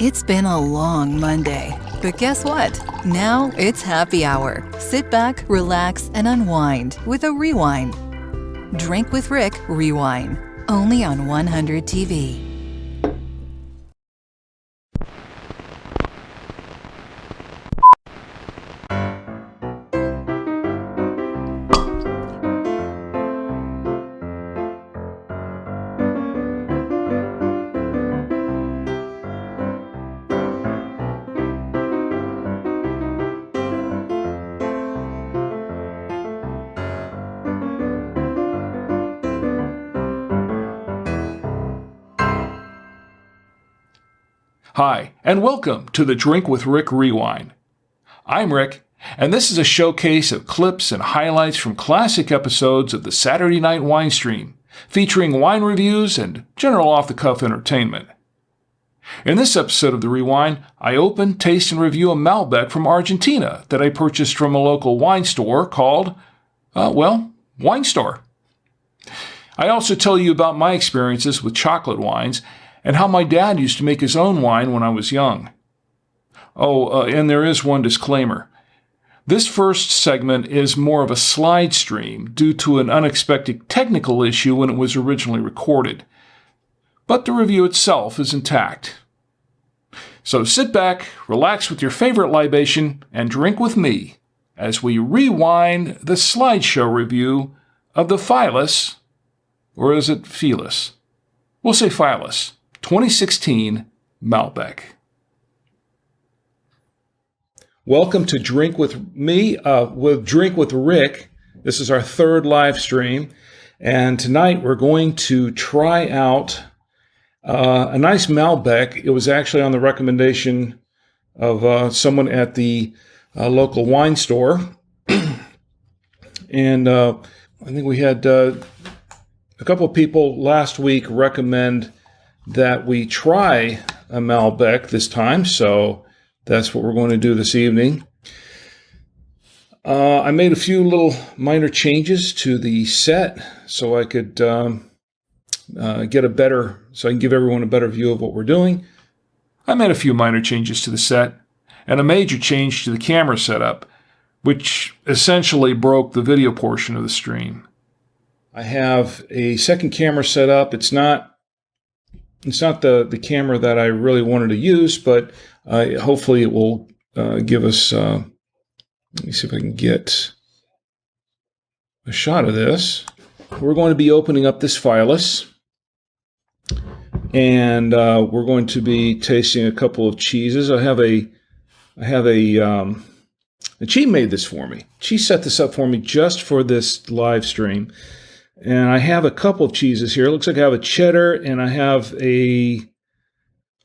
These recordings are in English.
It's been a long Monday, but guess what? Now it's happy hour. Sit back, relax, and unwind with a rewind. Drink with Rick Rewine, only on 100 TV. Hi, and welcome to the Drink with Rick Rewine. I'm Rick, and this is a showcase of clips and highlights from classic episodes of the Saturday Night Winestream, featuring wine reviews and general off-the-cuff entertainment. In this episode of the Rewind, I open, taste, and review a Malbec from Argentina that I purchased from a local wine store called, Wine Store. I also tell you about my experiences with chocolate wines and how my dad used to make his own wine when I was young. And there is one disclaimer. This first segment is more of a slide stream due to an unexpected technical issue when it was originally recorded. But the review itself is intact. So sit back, relax with your favorite libation, and drink with me as we rewind the slideshow review of the Phyllis, or is it Felis? We'll say Phyllis. 2016 Malbec. Welcome to Drink with me, with Drink with Rick. This is our third live stream, and tonight we're going to try out a nice Malbec. It was actually on the recommendation of someone at the local wine store, and I think we had a couple of people last week recommend that we try a Malbec this time, so that's what we're going to do this evening. I made a few little minor changes to the set so I could so I can give everyone a better view of what we're doing. I made a few minor changes to the set and a major change to the camera setup, which essentially broke the video portion of the stream. I have a second camera set up. It's not the camera that I really wanted to use, but hopefully it will give us, let me see if I can get a shot of this. We're going to be opening up this Phyllis, and we're going to be tasting a couple of cheeses. She made this for me. She set this up for me just for this live stream. And I have a couple of cheeses here. It looks like I have a cheddar and I have a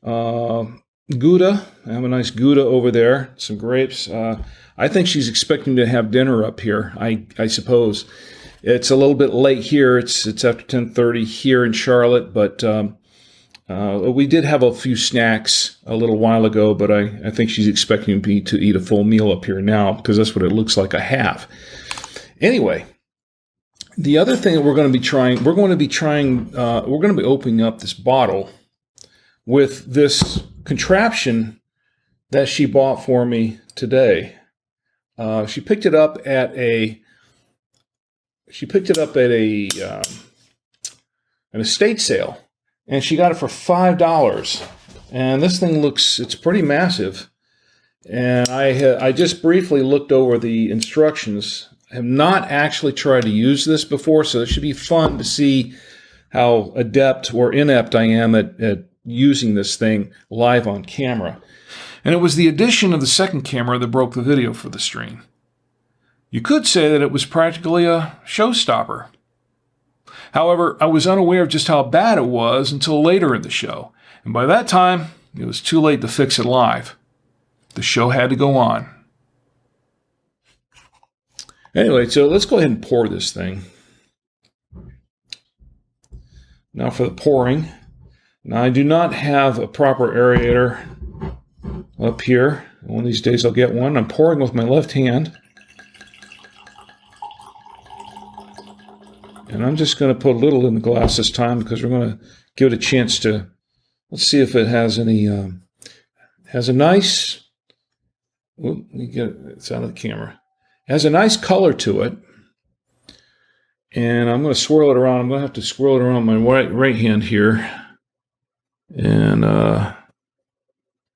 Gouda. I have a nice Gouda over there, some grapes. I think she's expecting to have dinner up here, I suppose. It's a little bit late here. It's after 10:30 here in Charlotte, but we did have a few snacks a little while ago, but I think she's expecting me to eat a full meal up here now because that's what it looks like I have. Anyway, the other thing that we're going to be opening up this bottle with this contraption that she bought for me today. She picked it up at an estate sale, and she got it for $5. And this thing it's pretty massive. And I just briefly looked over the instructions. I have not actually tried to use this before, so it should be fun to see how adept or inept I am at using this thing live on camera. And it was the addition of the second camera that broke the video for the stream. You could say that it was practically a showstopper. However, I was unaware of just how bad it was until later in the show, and by that time, it was too late to fix it live. The show had to go on. Anyway, so let's go ahead and pour this thing. Now for the pouring. Now I do not have a proper aerator up here. One of these days I'll get one. I'm pouring with my left hand. And I'm just going to put a little in the glass this time because we're going to give it a chance to, let's see if it has any Has a nice, it's out of the camera. It has a nice color to it. And I'm going to swirl it around. I'm going to have to swirl it around my right hand here. And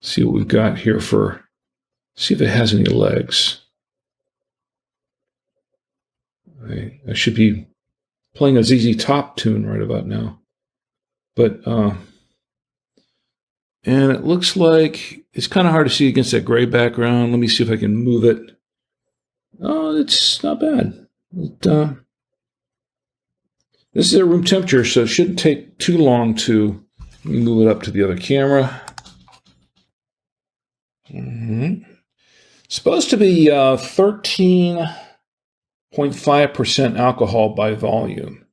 see what we've got here see if it has any legs. I should be playing a ZZ Top tune right about now. But, and it looks like it's kind of hard to see against that gray background. Let me see if I can move it. Oh, it's not bad. This is at room temperature, so it shouldn't take too long to move it up to the other camera. Supposed to be 13.5% alcohol by volume.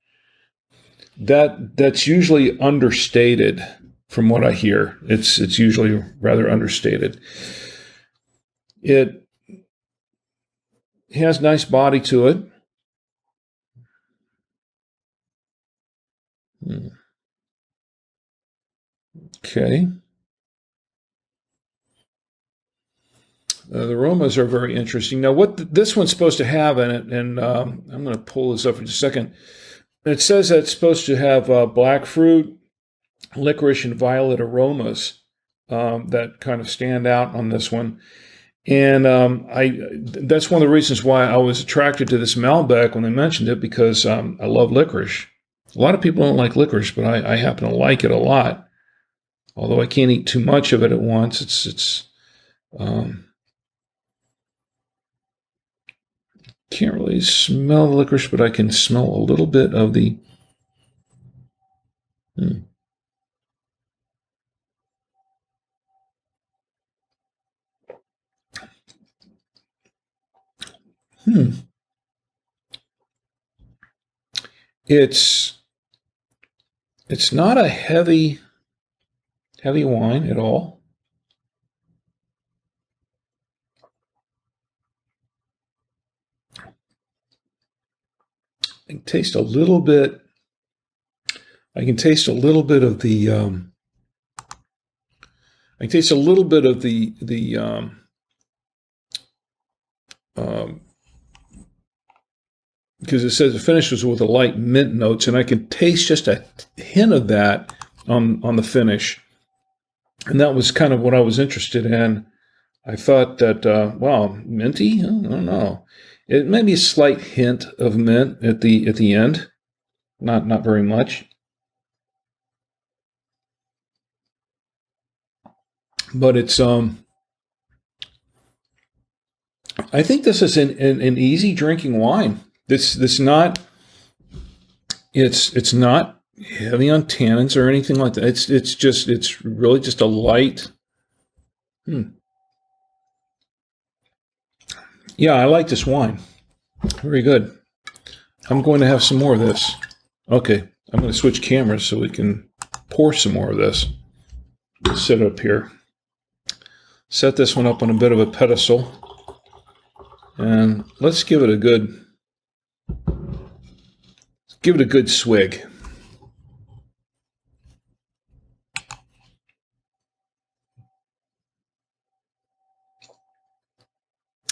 That's usually understated from what I hear. It's usually rather understated. It has nice body to it. Okay. The aromas are very interesting. Now, what this one's supposed to have in it, and I'm going to pull this up for just a second. It says that it's supposed to have black fruit, licorice, and violet aromas that kind of stand out on this one. And that's one of the reasons why I was attracted to this Malbec when they mentioned it, because I love licorice. A lot of people don't like licorice, but I happen to like it a lot. Although I can't eat too much of it at once. It's can't really smell the licorice, but I can smell a little bit of the It's not a heavy wine at all. I can taste a little bit. I can taste a little bit of the. I can taste a little bit of the because it says it finishes with a light mint notes, and I can taste just a hint of that on the finish, and that was kind of what I was interested in. I thought that wow, minty. I don't know. It may be a slight hint of mint at the end, not very much, but it's I think this is an easy drinking wine. It's not heavy on tannins or anything like that. It's really just a light. Yeah, I like this wine. Very good. I'm going to have some more of this. Okay, I'm going to switch cameras so we can pour some more of this. Set it up here. Set this one up on a bit of a pedestal. And let's give it a good swig.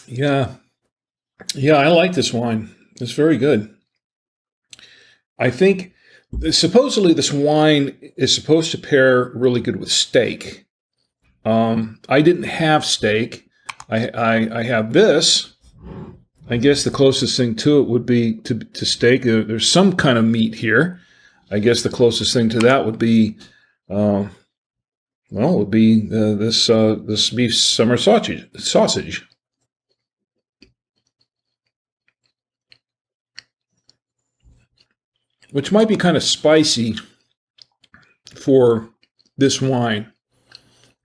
Yeah, I like this wine. It's very good. I think supposedly this wine is supposed to pair really good with steak. I didn't have steak. I have this. I guess the closest thing to it would be to steak. There's some kind of meat here. I guess the closest thing to that would be, this beef summer sausage. Which might be kind of spicy for this wine.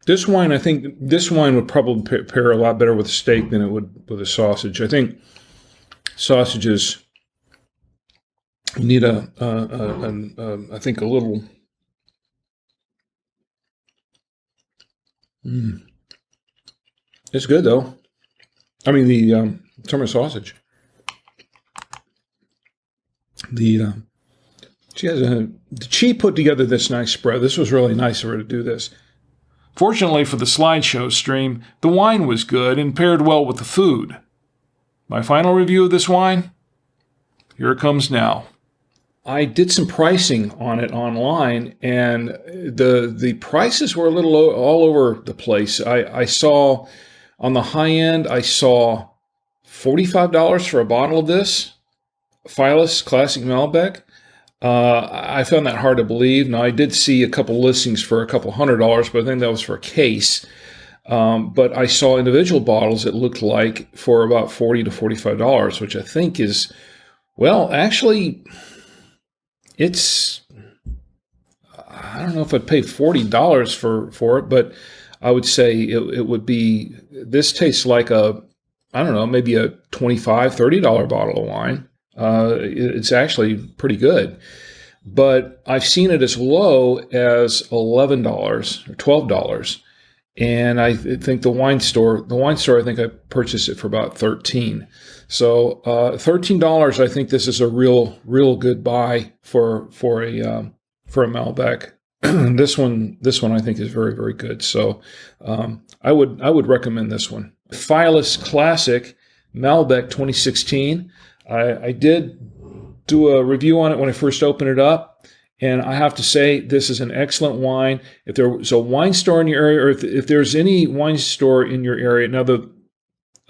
I think this wine would probably pair a lot better with steak than it would with a sausage. I think sausages, you need I think a little. It's good though. I mean the summer sausage. She put together this nice spread. This was really nice of her to do this. Fortunately for the slideshow stream, the wine was good and paired well with the food. My final review of this wine? Here it comes now. I did some pricing on it online, and the prices were a little all over the place. I saw on the high end, I saw $45 for a bottle of this Phyllis Classic Malbec. I found that hard to believe. Now, I did see a couple listings for a couple $100, but I think that was for a case. But I saw individual bottles that looked like for about $40 to $45, which I think is, well, actually, it's, I don't know if I'd pay $40 for it, but I would say it would be, this tastes like I don't know, maybe a $25, $30 bottle of wine. It's actually pretty good. But I've seen it as low as $11 or $12. And I think the wine store, I think I purchased it for about $13. So $13, I think this is a real good buy for a Malbec. This one I think is very, very good. So I would recommend this one. Phyllis Classic Malbec 2016. I did do a review on it when I first opened it up, and I have to say this is an excellent wine. If there was a wine store in your area, or if there's any wine store in your area, now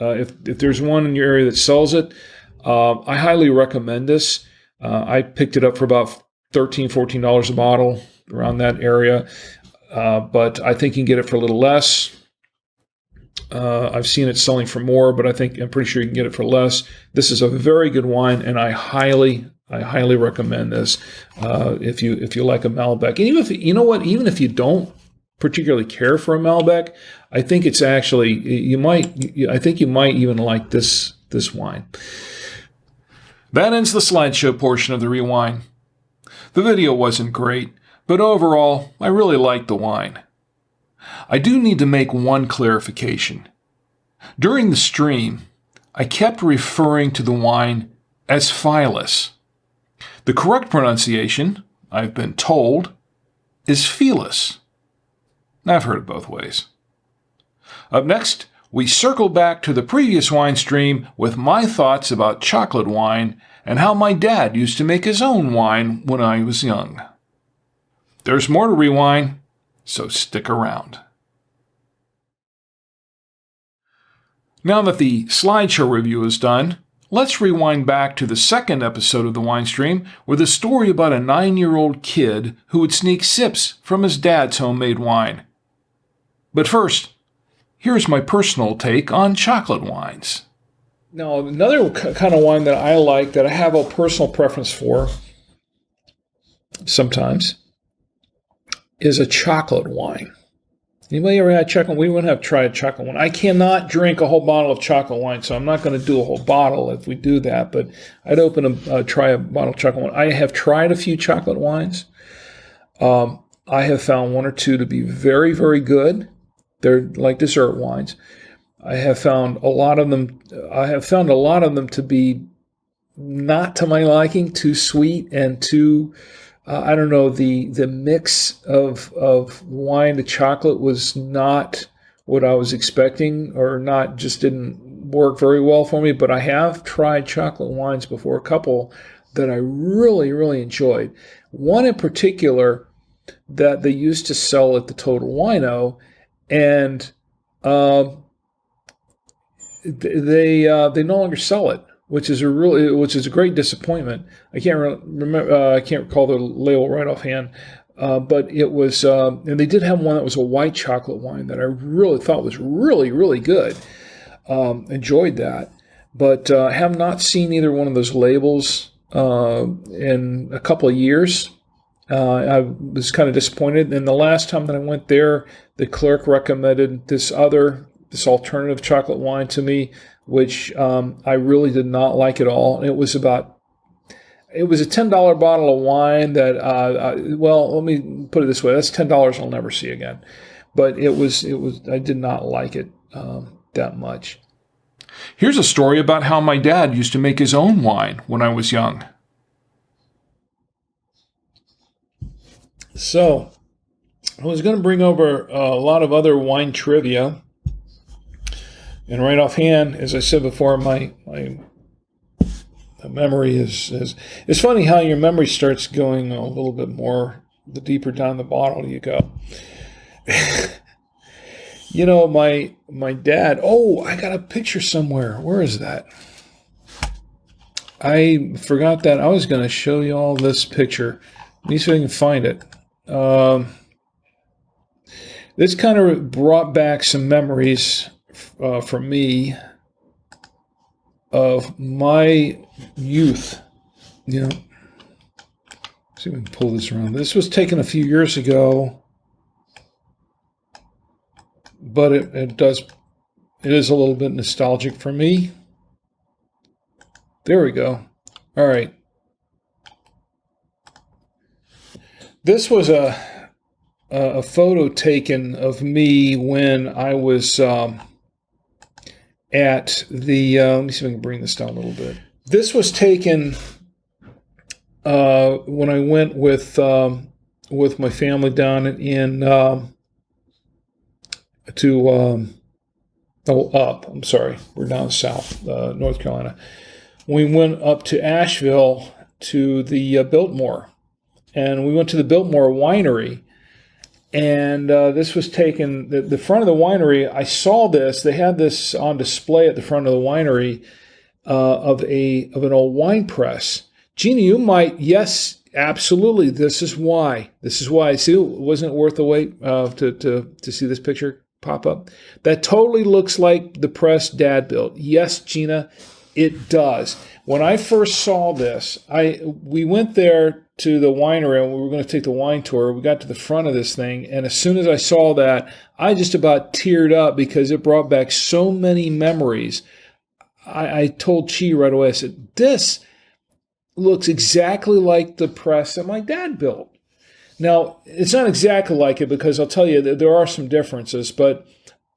if there's one in your area that sells it, I highly recommend this. I picked it up for about $13, $14 a bottle, around that area, but I think you can get it for a little less. I've seen it selling for more, but I'm pretty sure you can get it for less. This is a very good wine, and I highly recommend this if you like a Malbec. And even if you don't particularly care for a Malbec, I think it's actually I think you might even like this wine. That ends the slideshow portion of the Rewind. The video wasn't great, but overall, I really liked the wine. I do need to make one clarification. During the stream, I kept referring to the wine as Phyllis. The correct pronunciation, I've been told, is Phyllis. I've heard it both ways. Up next, we circle back to the previous wine stream with my thoughts about chocolate wine and how my dad used to make his own wine when I was young. There's more to Rewind, so stick around. Now that the slideshow review is done, let's rewind back to the second episode of the wine stream with a story about a 9-year-old kid who would sneak sips from his dad's homemade wine. But first, here's my personal take on chocolate wines. Now, another kind of wine that I like, that I have a personal preference for sometimes, is a chocolate wine. Anybody ever had chocolate? We wouldn't have tried chocolate wine. I cannot drink a whole bottle of chocolate wine, so I'm not going to do a whole bottle if we do that, but I'd try a bottle of chocolate wine. I have tried a few chocolate wines. I have found one or two to be very, very good. They're like dessert wines. I have found a lot of them to be not to my liking, too sweet and too, I don't know, the mix of wine to chocolate was not what I was expecting, or just didn't work very well for me. But I have tried chocolate wines before, a couple that I really, really enjoyed. One in particular that they used to sell at the Total Wino, and they no longer sell it, which is a great disappointment. I can't remember. I can't recall the label right offhand, but it was. And they did have one that was a white chocolate wine that I really thought was really, really good. Enjoyed that, but have not seen either one of those labels in a couple of years. I was kind of disappointed. And the last time that I went there, the clerk recommended this alternative chocolate wine to me, which I really did not like at all. It was a $10 bottle of wine that, well, let me put it this way. That's $10 I'll never see again. But I did not like it that much. Here's a story about how my dad used to make his own wine when I was young. So, I was going to bring over a lot of other wine trivia. And right offhand, as I said before, my memory is it's funny how your memory starts going a little bit more the deeper down the bottle you go. You know, my dad, I got a picture somewhere. Where is that? I forgot that. I was going to show you all this picture. Let me see if I can find it. This kind of brought back some memories for me of my youth. You know, see if we can pull this around. This was taken a few years ago, but it is a little bit nostalgic for me. There we go. All right. This was a photo taken of me when I was at the, let me see if I can bring this down a little bit. This was taken when I went with my family down in I'm sorry, we're down south, North Carolina. We went up to Asheville to the Biltmore, and we went to the Biltmore winery. And this was taken, the front of the winery, I saw this, they had this on display at the front of the winery of an old wine press. Gina, you might, yes, absolutely, this is why. See, wasn't it worth the wait to see this picture pop up? That totally looks like the press Dad built. Yes, Gina, it does. When I first saw this, we went there to the winery and we were going to take the wine tour. We got to the front of this thing, and as soon as I saw that, I just about teared up because it brought back so many memories. I told Chi right away, I said, this looks exactly like the press that my dad built. Now, it's not exactly like it because I'll tell you that there are some differences, but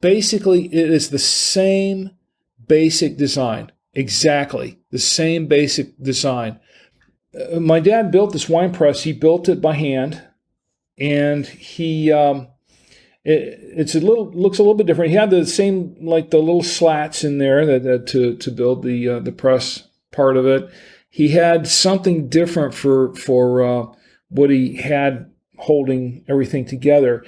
basically it is the same basic design. Exactly the same basic design. My dad built this wine press. He built it by hand, and he looks a little bit different. He had the same, like the little slats in there that to build the press part of it. He had something different for what he had holding everything together.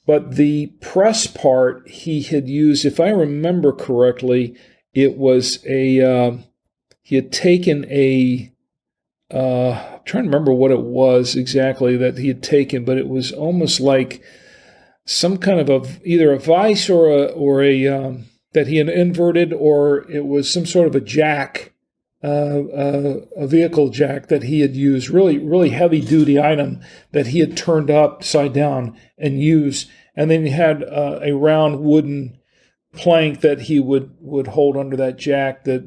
But the press part he had used, if I remember correctly, it was he had taken I'm trying to remember what it was exactly that he had taken, but it was almost like some kind of either a vise or a that he had inverted, or it was some sort of a jack, a vehicle jack that he had used, really heavy duty item that he had turned upside down and used, and then he had a round wooden plank that he would hold under that jack that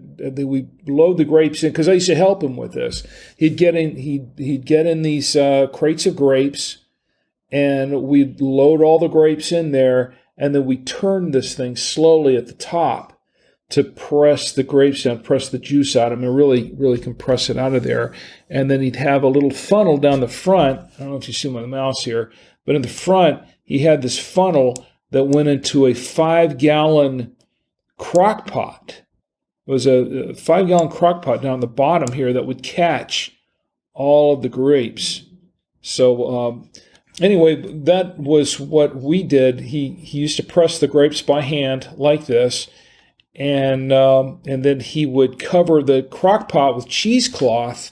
we load the grapes in, because I used to help him with this. He'd get in these crates of grapes, and we'd load all the grapes in there, and then we turn this thing slowly at the top to press the grapes down, press the juice out of them, and really compress it out of there. And then he'd have a little funnel down the front. I don't know if you see my mouse here, but in the front he had this funnel that went into a 5-gallon crock pot. It was a 5-gallon crock pot down the bottom here that would catch all of the grapes. So anyway, that was what we did. He used to press the grapes by hand like this, and then he would cover the crock pot with cheesecloth,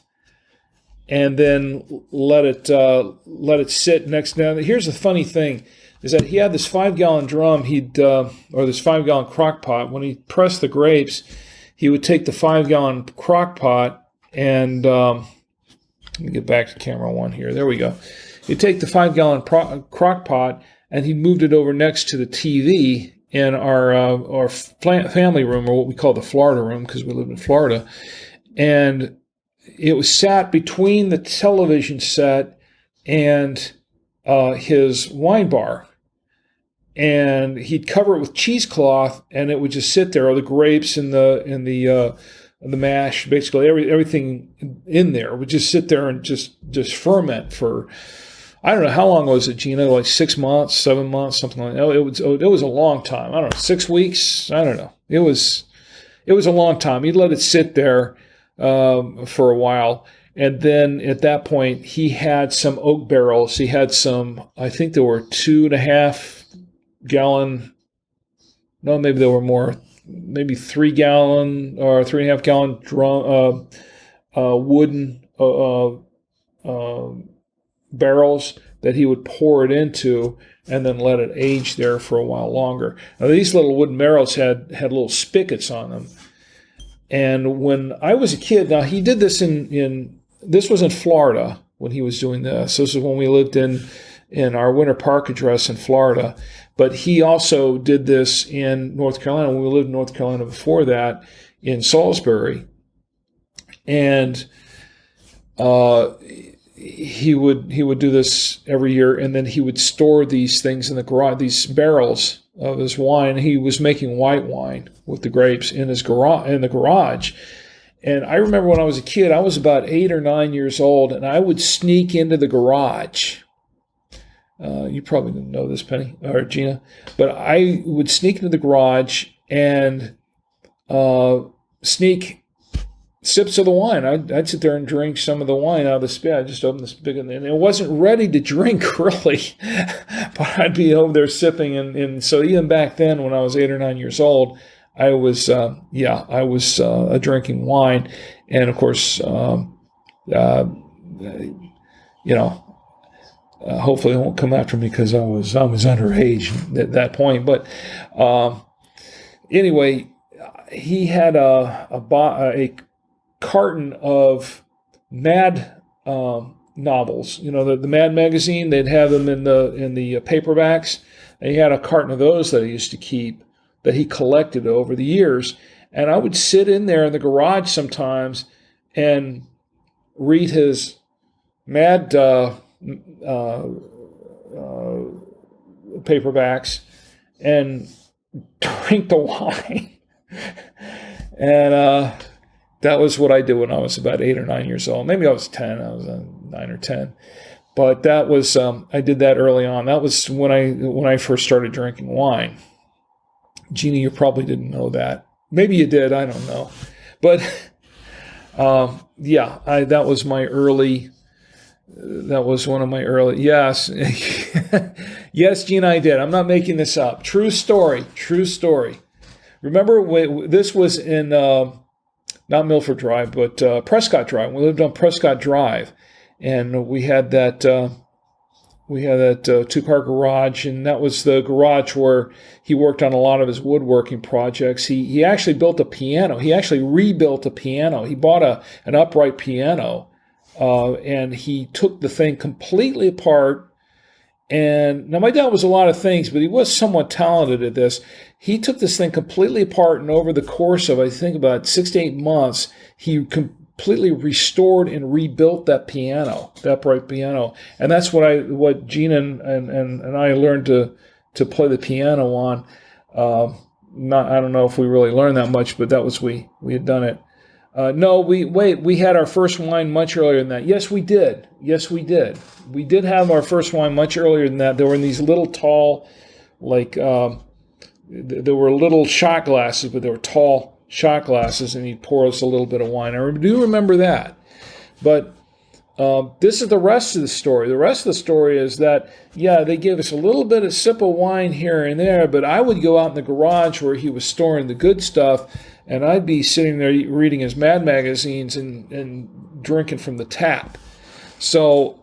and then let it sit next. Now, here's the funny thing: is that he had this 5-gallon drum, or this 5-gallon crock pot. When he pressed the grapes, he would take the 5-gallon crock pot and, let me get back to camera one here. There we go. He'd take the 5-gallon crock pot and he moved it over next to the TV in our family room, or what we call the Florida room, because we live in Florida. And it was sat between the television set and his wine bar, and he'd cover it with cheesecloth, and it would just sit there. All the grapes and the mash, basically everything in there would just sit there and just ferment for I don't know, how long was it, Gina? Like 6 months, 7 months, something like that. It was a long time. I don't know, 6 weeks. I don't know. It was a long time. He'd let it sit there for a while. And then at that point, he had some oak barrels. He had some, I think there were 2.5 gallon, no, maybe there were more, maybe 3 gallon or 3.5 gallon drum, wooden barrels that he would pour it into and then let it age there for a while longer. Now, these little wooden barrels had little spigots on them. And when I was a kid, now he did this this was in Florida when he was doing this. This is when we lived in our Winter Park address in Florida. But he also did this in North Carolina. We lived in North Carolina before that in Salisbury. And he would do this every year, and then he would store these things in the garage, these barrels of his wine. He was making white wine with the grapes in the garage. And I remember when I was a kid, I was about 8 or 9 years old, and I would sneak into the garage. You probably didn't know this, Penny or Gina, but I would sneak into the garage and sneak sips of the wine. I'd sit there and drink some of the wine out of the spigot. I just opened the spigot, and it wasn't ready to drink really, but I'd be over there sipping. And so even back then, when I was 8 or 9 years old, I was drinking wine, and of course, hopefully they won't come after me because I was underage at that point. But anyway, he had a carton of Mad novels. You know, the Mad magazine. They'd have them in the paperbacks. And he had a carton of those that he used to keep, that he collected over the years. And I would sit in there in the garage sometimes and read his Mad paperbacks and drink the wine. And that was what I did when I was about 8 or 9 years old. Maybe I was 10. I was 9 or 10. But that was I did that early on. That was when I first started drinking wine. Jeannie, you probably didn't know that. Maybe you did. I don't know. But that was my early. That was one of my early. Yes, yes, Gina, I did. I'm not making this up. True story. True story. Remember, this was in not Milford Drive, but Prescott Drive. We lived on Prescott Drive, and we had that two-car garage, and that was the garage where he worked on a lot of his woodworking projects. He actually built a piano. He actually rebuilt a piano. He bought an upright piano, and he took the thing completely apart. And now my dad was a lot of things, but he was somewhat talented at this. He took this thing completely apart, and over the course of, I think, about 6 to 8 months, he completely restored and rebuilt that piano, that upright piano. And that's what Gina and I learned to play the piano on. I don't know if we really learned that much, but that was we had done it. We had our first wine much earlier than that. Yes, we did. We did have our first wine much earlier than that. They were in these little tall, there were little shot glasses, but they were tall shot glasses, and he'd pour us a little bit of wine. I do remember that. But this is the rest of the story. The rest of the story is that, they gave us a little bit of sip of wine here and there, but I would go out in the garage where he was storing the good stuff, and I'd be sitting there reading his Mad magazines and drinking from the tap. So,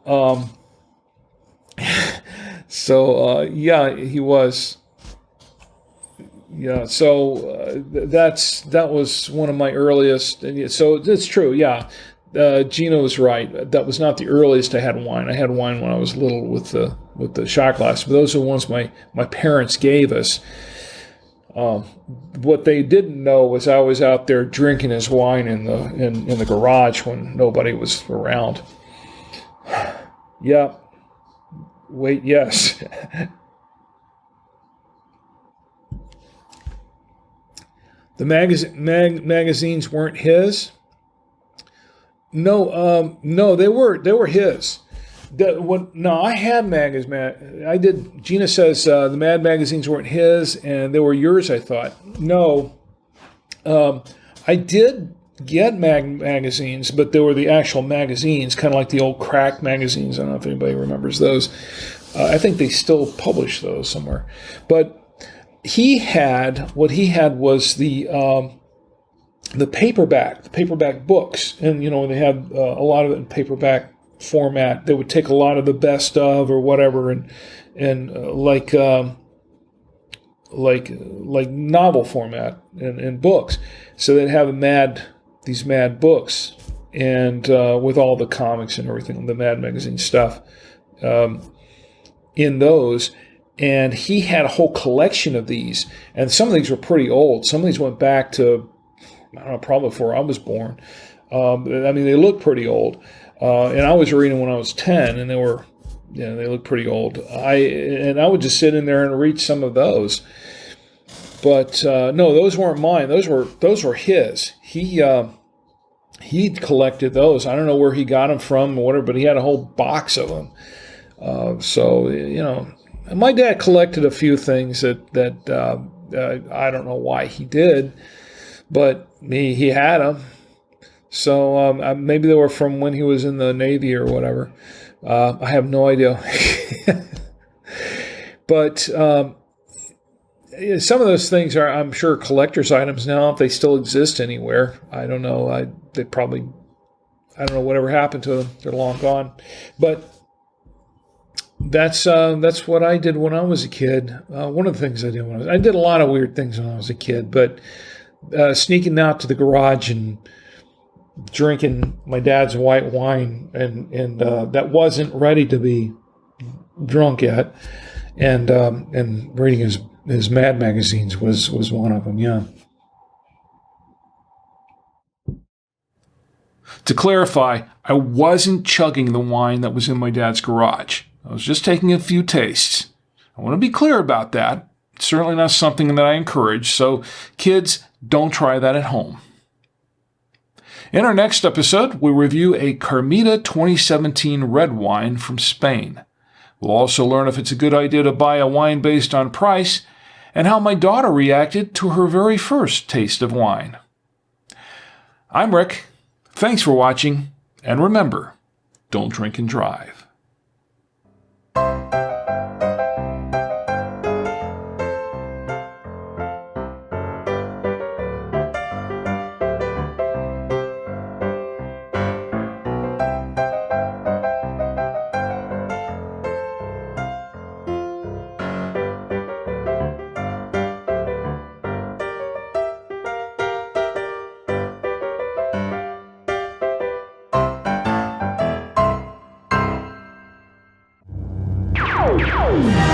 he was. Yeah, so that was one of my earliest. And so it's true. Yeah, Gina was right. That was not the earliest I had wine. I had wine when I was little with the shot glass. But those are the ones my parents gave us. What they didn't know was I was out there drinking his wine in the garage when nobody was around. Yeah. Wait. Yes. The magazines weren't his. No, they were his. No, I had magazines, man. I did. Gina says the Mad magazines weren't his, and they were yours. I thought no. I did get magazines, but they were the actual magazines, kind of like the old crack magazines. I don't know if anybody remembers those. I think they still publish those somewhere. But what he had was the paperback books, and they had a lot of it in paperback format. They would take a lot of the best of or whatever, and like novel format and books. So they'd have these Mad books, and with all the comics and everything, the Mad magazine stuff in those. And he had a whole collection of these, and some of these were pretty old. Some of these went back to, I don't know, probably before I was born. They look pretty old. And I was reading when I was 10, and they look pretty old. I would just sit in there and read some of those. But no, those weren't mine. Those were his. He collected those. I don't know where he got them from or whatever, but he had a whole box of them. My dad collected a few things that I don't know why he did, but he had them. So maybe they were from when he was in the Navy or whatever. I have no idea. But some of those things are, I'm sure, collector's items now, if they still exist anywhere. I don't know. I don't know whatever happened to them. They're long gone. But that's what I did when I was a kid. One of the things I did I did a lot of weird things when I was a kid, but sneaking out to the garage and drinking my dad's white wine and that wasn't ready to be drunk yet, and reading his Mad magazines was one of them. Yeah. To clarify, I wasn't chugging the wine that was in my dad's garage. I was just taking a few tastes. I want to be clear about that. It's certainly not something that I encourage, so kids, don't try that at home. In our next episode, we review a Carmita 2017 red wine from Spain. We'll also learn if it's a good idea to buy a wine based on price, and how my daughter reacted to her very first taste of wine. I'm Rick. Thanks for watching, and remember, don't drink and drive. Oh.